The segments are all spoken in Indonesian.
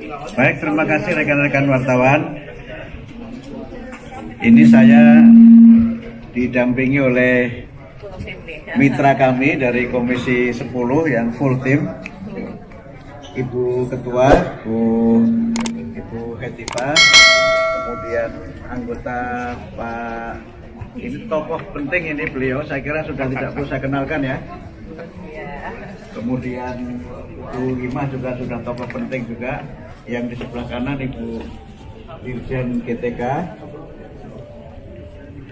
Baik, terima kasih rekan-rekan wartawan. Ini saya didampingi oleh mitra kami dari Komisi 10 yang full tim, Ibu Ketua, Ibu Hetifah, kemudian anggota Pak, ini tokoh penting ini beliau, saya kira sudah tidak perlu saya kenalkan ya. Kemudian Ibu Limah juga sudah tokoh penting juga, yang di sebelah kanan Ibu Dirjen GTK.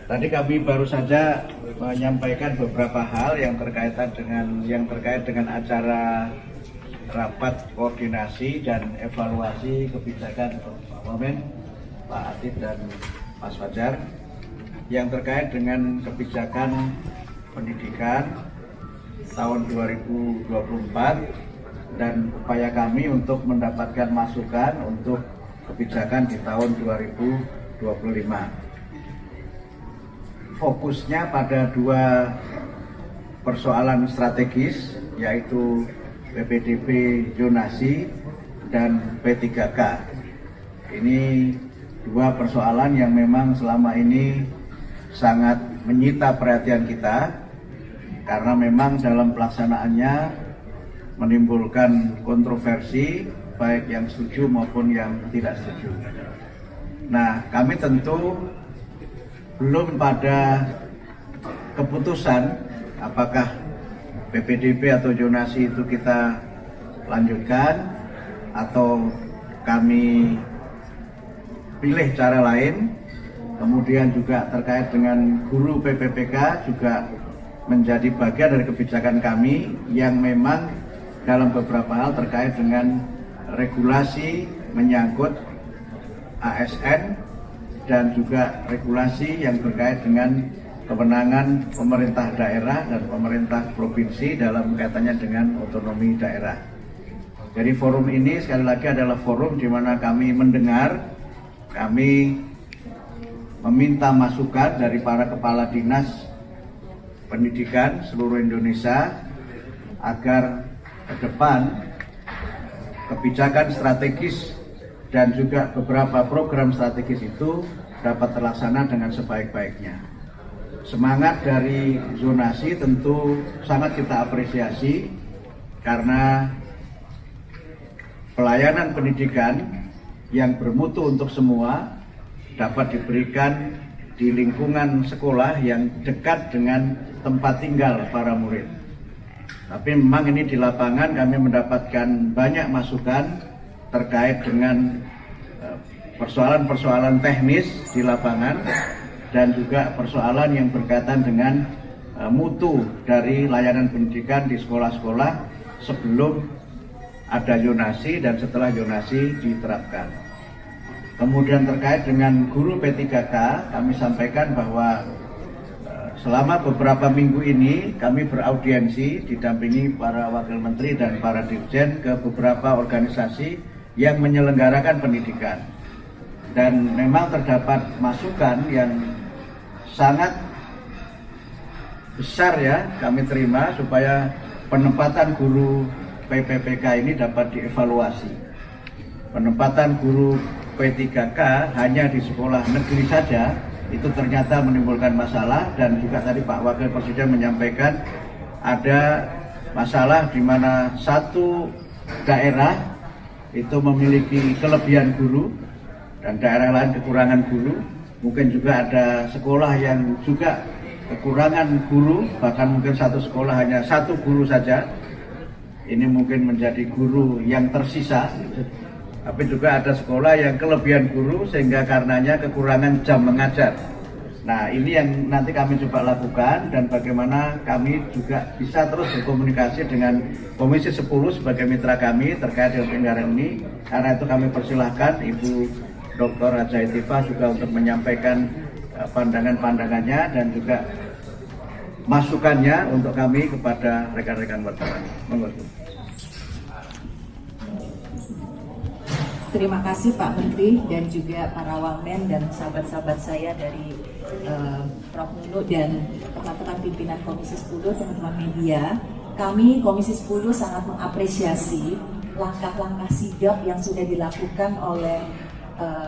Tadi kami baru saja menyampaikan beberapa hal yang terkait dengan acara rapat koordinasi dan evaluasi kebijakan Pak Wamen, Pak Atif dan Mas Fajar yang terkait dengan kebijakan pendidikan tahun 2024 dan upaya kami untuk mendapatkan masukan untuk kebijakan di tahun 2025. Fokusnya pada dua persoalan strategis, yaitu PPDB zonasi dan P3K. Ini dua persoalan yang memang selama ini sangat menyita perhatian kita, karena memang dalam pelaksanaannya menimbulkan kontroversi, baik yang setuju maupun yang tidak setuju. Nah, kami tentu belum pada keputusan apakah PPDB atau zonasi itu kita lanjutkan atau kami pilih cara lain. Kemudian juga terkait dengan guru PPPK juga menjadi bagian dari kebijakan kami yang memang dalam beberapa hal terkait dengan regulasi menyangkut ASN dan juga regulasi yang terkait dengan kewenangan pemerintah daerah dan pemerintah provinsi dalam kaitannya dengan otonomi daerah. Jadi forum ini sekali lagi adalah forum di mana kami mendengar, kami meminta masukan dari para kepala dinas pendidikan seluruh Indonesia agar ke depan kebijakan strategis dan juga beberapa program strategis itu dapat terlaksana dengan sebaik-baiknya. Semangat dari zonasi tentu sangat kita apresiasi, karena pelayanan pendidikan yang bermutu untuk semua dapat diberikan di lingkungan sekolah yang dekat dengan tempat tinggal para murid. Tapi memang ini di lapangan kami mendapatkan banyak masukan terkait dengan persoalan-persoalan teknis di lapangan dan juga persoalan yang berkaitan dengan mutu dari layanan pendidikan di sekolah-sekolah sebelum ada zonasi dan setelah zonasi diterapkan. Kemudian terkait dengan guru P3K, kami sampaikan bahwa selama beberapa minggu ini kami beraudiensi didampingi para wakil menteri dan para dirjen ke beberapa organisasi yang menyelenggarakan pendidikan, dan memang terdapat masukan yang sangat besar ya kami terima supaya penempatan guru PPPK ini dapat dievaluasi. Penempatan guru P3K hanya di sekolah negeri saja itu ternyata menimbulkan masalah, dan juga tadi Pak Wakil Presiden menyampaikan ada masalah di mana satu daerah itu memiliki kelebihan guru dan daerah lain kekurangan guru. Mungkin juga ada sekolah yang juga kekurangan guru, bahkan mungkin satu sekolah hanya satu guru saja. Ini mungkin menjadi guru yang tersisa. Tapi juga ada sekolah yang kelebihan guru sehingga karenanya kekurangan jam mengajar. Nah, ini yang nanti kami coba lakukan, dan bagaimana kami juga bisa terus berkomunikasi dengan Komisi 10 sebagai mitra kami terkait dengan penyelenggaraan ini. Karena itu kami persilahkan Ibu Dr. Haja Hetifah juga untuk menyampaikan pandangan-pandangannya dan juga masukannya untuk kami kepada rekan-rekan wartawan. Terima kasih Pak Menteri dan juga para wamen dan sahabat-sahabat saya dari Prof. Nunu dan teman-teman pimpinan Komisi 10, teman-teman media. Kami Komisi 10 sangat mengapresiasi langkah-langkah sigap yang sudah dilakukan oleh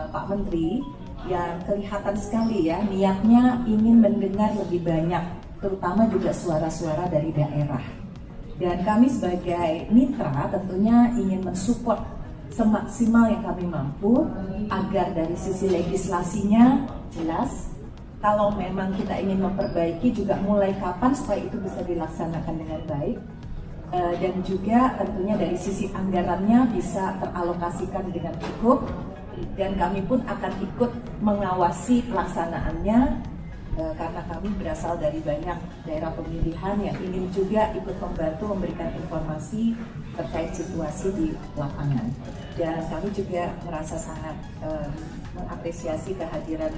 Pak Menteri, yang kelihatan sekali ya niatnya ingin mendengar lebih banyak, terutama juga suara-suara dari daerah. Dan kami sebagai mitra tentunya ingin mensupport semaksimal yang kami mampu agar dari sisi legislasinya jelas. Kalau memang kita ingin memperbaiki juga mulai kapan supaya itu bisa dilaksanakan dengan baik. Dan juga tentunya dari sisi anggarannya bisa teralokasikan dengan cukup. Dan kami pun akan ikut mengawasi pelaksanaannya karena kami berasal dari banyak daerah pemilihan yang ingin juga ikut membantu memberikan informasi terkait situasi di lapangan. Dan kami juga merasa sangat mengapresiasi kehadiran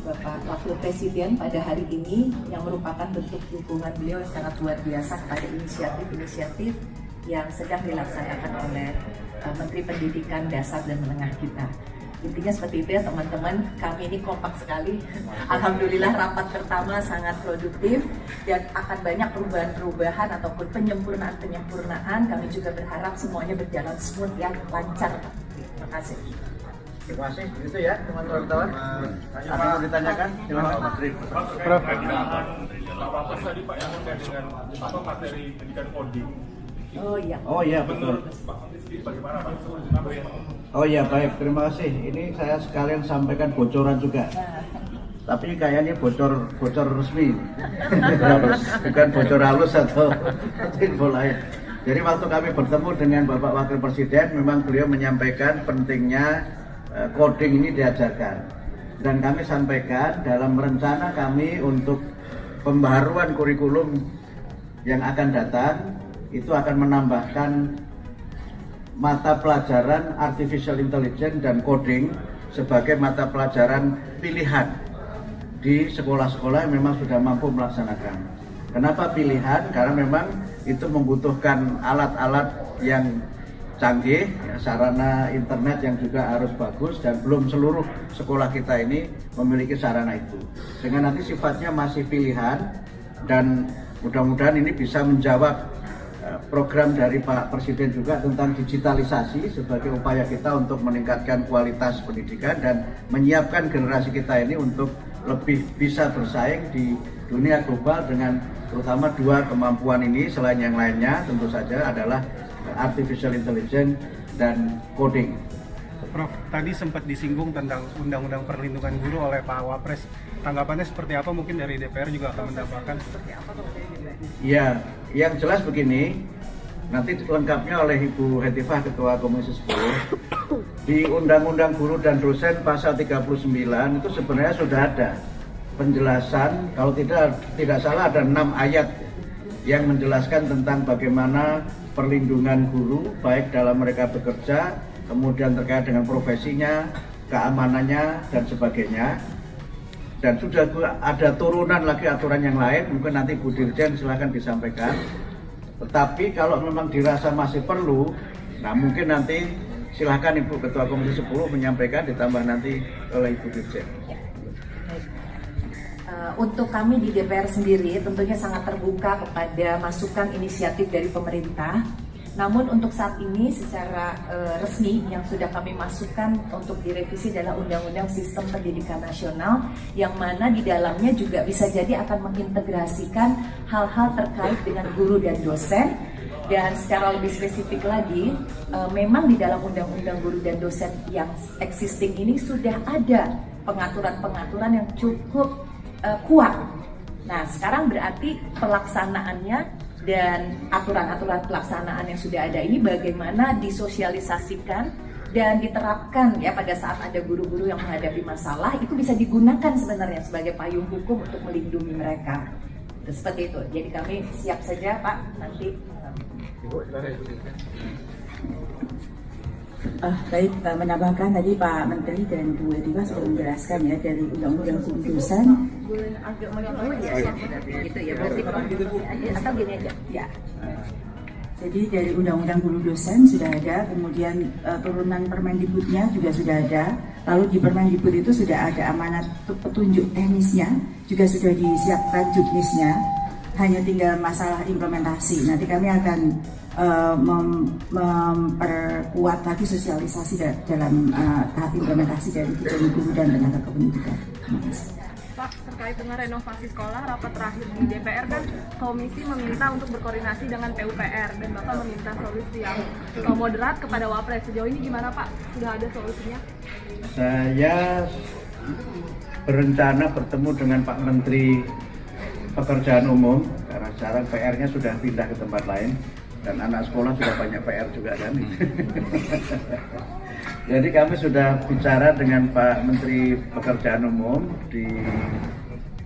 Bapak Wakil Presiden pada hari ini yang merupakan bentuk dukungan beliau yang sangat luar biasa kepada inisiatif-inisiatif yang sedang dilaksanakan oleh Menteri Pendidikan Dasar dan Menengah kita. Intinya seperti itu ya teman-teman, kami ini kompak sekali. Alhamdulillah rapat pertama sangat produktif dan akan banyak perubahan-perubahan ataupun penyempurnaan-penyempurnaan. Kami juga berharap semuanya berjalan smooth ya, lancar. Terima kasih. Terima kasih, itu ya teman-teman wartawan. Ada yang mau ditanyakan? Silakan Pak Menteri. Prof. Apa tadi Pak yang terkait dengan materi pendidikan coding? Oh iya betul. Bagaimana Pak? Oh iya baik, terima kasih. Ini saya sekalian sampaikan bocoran juga. Tapi kayaknya bocor resmi, bukan bocor halus atau info lain. Jadi waktu kami bertemu dengan Bapak Wakil Presiden, memang beliau menyampaikan pentingnya coding ini diajarkan. Dan kami sampaikan dalam rencana kami untuk pembaharuan kurikulum yang akan datang, itu akan menambahkan mata pelajaran Artificial Intelligence dan Coding sebagai mata pelajaran pilihan di sekolah-sekolah yang memang sudah mampu melaksanakan. Kenapa pilihan? Karena memang itu membutuhkan alat-alat yang canggih, ya, sarana internet yang juga harus bagus, dan belum seluruh sekolah kita ini memiliki sarana itu. Sehingga nanti sifatnya masih pilihan, dan mudah-mudahan ini bisa menjawab program dari Pak Presiden juga tentang digitalisasi sebagai upaya kita untuk meningkatkan kualitas pendidikan dan menyiapkan generasi kita ini untuk lebih bisa bersaing di dunia global dengan terutama dua kemampuan ini. Selain yang lainnya tentu saja adalah Artificial Intelligence dan Coding. Prof, tadi sempat disinggung tentang Undang-Undang Perlindungan Guru oleh Pak Wapres. Tanggapannya seperti apa? Mungkin dari DPR juga akan mendapatkan seperti apa? Ya, yang jelas begini, nanti lengkapnya oleh Ibu Hetifah Ketua Komisi 10. Di Undang-Undang Guru dan Dosen pasal 39 itu sebenarnya sudah ada penjelasan, kalau tidak salah ada 6 ayat yang menjelaskan tentang bagaimana perlindungan guru baik dalam mereka bekerja, kemudian terkait dengan profesinya, keamanannya dan sebagainya. Dan sudah ada turunan lagi aturan yang lain, mungkin nanti Bu Dirjen silahkan disampaikan. Tetapi kalau memang dirasa masih perlu, nah mungkin nanti silahkan Ibu Ketua Komisi 10 menyampaikan, ditambah nanti oleh Ibu Dirjen. Untuk kami di DPR sendiri tentunya sangat terbuka kepada masukan inisiatif dari pemerintah. Namun untuk saat ini secara resmi yang sudah kami masukkan untuk direvisi adalah Undang-Undang Sistem Pendidikan Nasional, yang mana di dalamnya juga bisa jadi akan mengintegrasikan hal-hal terkait dengan guru dan dosen. Dan secara lebih spesifik lagi, memang di dalam Undang-Undang Guru dan Dosen yang existing ini sudah ada pengaturan-pengaturan yang cukup kuat. Nah, sekarang berarti pelaksanaannya dan aturan-aturan pelaksanaan yang sudah ada ini bagaimana disosialisasikan dan diterapkan ya pada saat ada guru-guru yang menghadapi masalah, itu bisa digunakan sebenarnya sebagai payung hukum untuk melindungi mereka. Seperti itu. Jadi kami siap saja Pak nanti. Baik, menambahkan tadi Pak Menteri dan Bu Hetifah sudah menjelaskan ya dari Undang-Undang Guru Dosen. Gitu ya, berarti atau gini aja. Ya. Jadi dari Undang-Undang Guru Dosen sudah ada, kemudian turunan Permendikbudnya juga sudah ada. Lalu di Permendikbud itu sudah ada amanat petunjuk teknisnya, juga sudah disiapkan juknisnya. Hanya tinggal masalah implementasi. Nanti kami akan memperkuat lagi sosialisasi dalam tahap implementasi dari Bidang Guru dan Tenaga Kependidikan. Terima kasih. Pak, terkait dengan renovasi sekolah, rapat terakhir di DPR kan komisi meminta untuk berkoordinasi dengan PUPR dan Bapak meminta solusi yang moderat kepada Wapres. Sejauh ini gimana Pak? Sudah ada solusinya? Saya berencana bertemu dengan Pak Menteri Pekerjaan Umum karena sekarang PR-nya sudah pindah ke tempat lain dan anak sekolah sudah banyak PR juga kan. Jadi kami sudah bicara dengan Pak Menteri Pekerjaan Umum di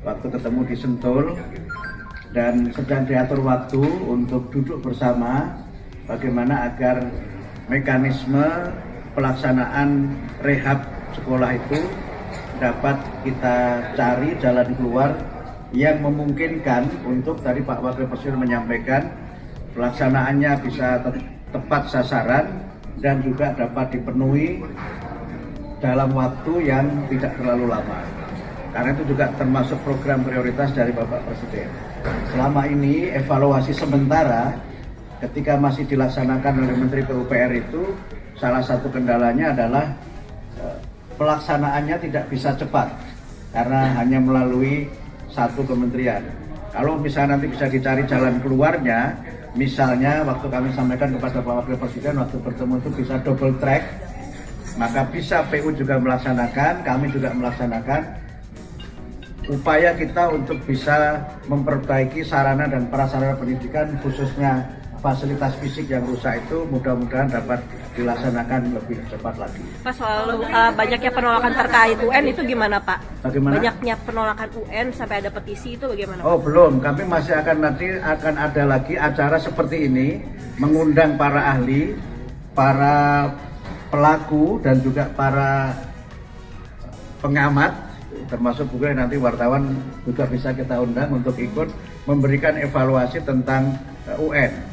waktu ketemu di Sentul dan sedang diatur waktu untuk duduk bersama bagaimana agar mekanisme pelaksanaan rehab sekolah itu dapat kita cari jalan keluar yang memungkinkan untuk tadi Pak Wakil Presiden menyampaikan pelaksanaannya bisa tepat sasaran dan juga dapat dipenuhi dalam waktu yang tidak terlalu lama. Karena itu juga termasuk program prioritas dari Bapak Presiden. Selama ini evaluasi sementara ketika masih dilaksanakan oleh Menteri PUPR itu salah satu kendalanya adalah pelaksanaannya tidak bisa cepat karena hanya melalui satu kementerian. Kalau misalnya nanti bisa dicari jalan keluarnya, misalnya waktu kami sampaikan kepada Pak Wakil Presiden waktu bertemu itu bisa double track, maka bisa PU juga melaksanakan, kami juga melaksanakan. Upaya kita untuk bisa memperbaiki sarana dan prasarana pendidikan khususnya fasilitas fisik yang rusak itu mudah-mudahan dapat dilaksanakan lebih cepat lagi. Pak, soal banyaknya penolakan terkait UN itu gimana Pak? Bagaimana? Banyaknya penolakan UN sampai ada petisi itu bagaimana? Oh belum, kami masih nanti akan ada lagi acara seperti ini, mengundang para ahli, para pelaku dan juga para pengamat, termasuk juga nanti wartawan juga bisa kita undang untuk ikut memberikan evaluasi tentang UN.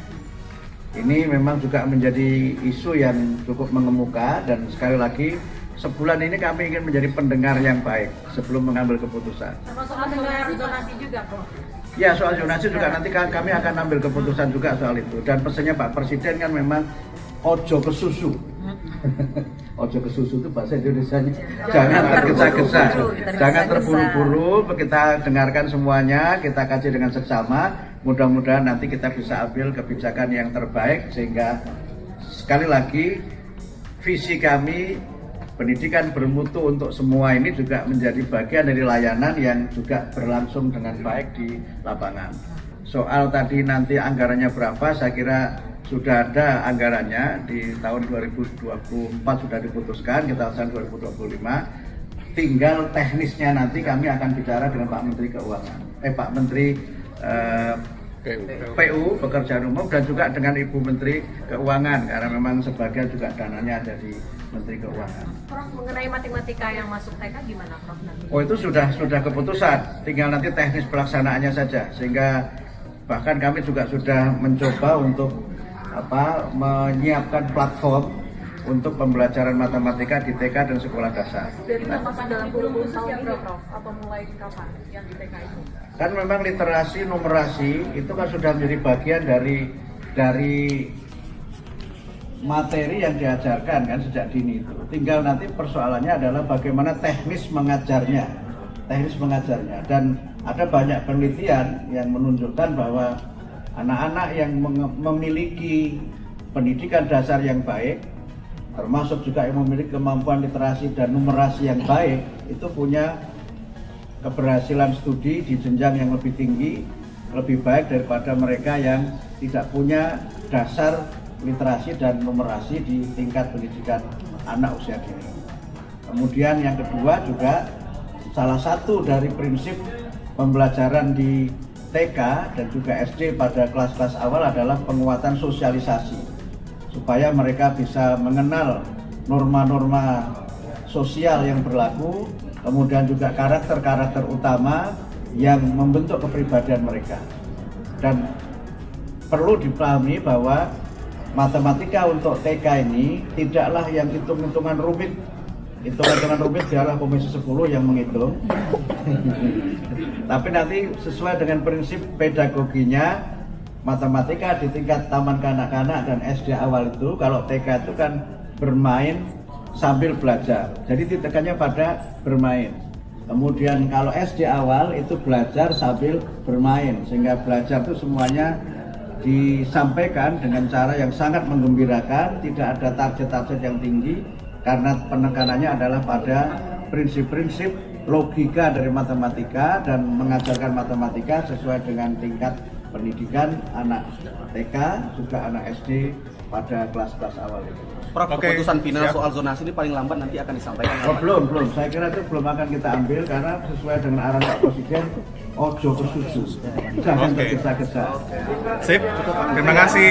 Ini memang juga menjadi isu yang cukup mengemuka dan sekali lagi sebulan ini kami ingin menjadi pendengar yang baik sebelum mengambil keputusan. Termasuk mendengar zonasi juga Prof? Ya soal zonasi juga nanti kami akan ambil keputusan juga soal itu dan pesannya Pak Presiden kan memang ojo ke susu. Ojo ke susu itu bahasa Indonesianya jangan tergesa-gesa, jangan terburu-buru. Kita dengarkan semuanya, kita kaji dengan seksama. Mudah-mudahan nanti kita bisa ambil kebijakan yang terbaik sehingga sekali lagi visi kami pendidikan bermutu untuk semua ini juga menjadi bagian dari layanan yang juga berlangsung dengan baik di lapangan. Soal tadi nanti anggarannya berapa, saya kira sudah ada anggarannya di tahun 2024 sudah diputuskan, kita akan 2025. Tinggal teknisnya nanti kami akan bicara dengan Pak Menteri Keuangan, Pak Menteri PU Pekerjaan Umum dan juga dengan Ibu Menteri Keuangan karena memang sebagian juga dananya ada di Menteri Keuangan. Prof, mengenai matematika yang masuk TK gimana Prof nanti? Oh itu sudah keputusan, tinggal nanti teknis pelaksanaannya saja sehingga bahkan kami juga sudah mencoba untuk menyiapkan platform untuk pembelajaran matematika di TK dan sekolah dasar. Dari bapak dalam kurikulum tahun ini Prof atau mulai kapan yang di TK itu? Kan memang literasi numerasi itu kan sudah menjadi bagian dari materi yang diajarkan kan sejak dini itu. Tinggal nanti persoalannya adalah bagaimana teknis mengajarnya. Dan ada banyak penelitian yang menunjukkan bahwa anak-anak yang memiliki pendidikan dasar yang baik, termasuk juga yang memiliki kemampuan literasi dan numerasi yang baik, itu punya keberhasilan studi di jenjang yang lebih tinggi, lebih baik daripada mereka yang tidak punya dasar literasi dan numerasi di tingkat pendidikan anak usia dini. Kemudian yang kedua juga salah satu dari prinsip pembelajaran di TK dan juga SD pada kelas-kelas awal adalah penguatan sosialisasi supaya mereka bisa mengenal norma-norma sosial yang berlaku, kemudian juga karakter-karakter utama yang membentuk kepribadian mereka. Dan perlu dipahami bahwa matematika untuk TK ini tidaklah yang hitung-hitungan rumit. Hitungan rumit biarlah Komisi 10 yang menghitung. Tapi nanti sesuai dengan prinsip pedagoginya, matematika di tingkat taman kanak-kanak dan SD awal itu, kalau TK itu kan bermain sambil belajar. Jadi ditekannya pada bermain. Kemudian kalau SD awal itu belajar sambil bermain, sehingga belajar itu semuanya disampaikan dengan cara yang sangat menggembirakan, tidak ada target-target yang tinggi, karena penekanannya adalah pada prinsip-prinsip logika dari matematika dan mengajarkan matematika sesuai dengan tingkat pendidikan anak TK juga anak SD pada kelas-kelas awal itu. Prof, keputusan final soal zonasi ini paling lambat nanti akan disampaikan. Oh, belum. Saya kira itu belum akan kita ambil karena sesuai dengan arahan Pak Presiden, ojo kesusu. Jangan tergesa-gesa. Sip, terima kasih.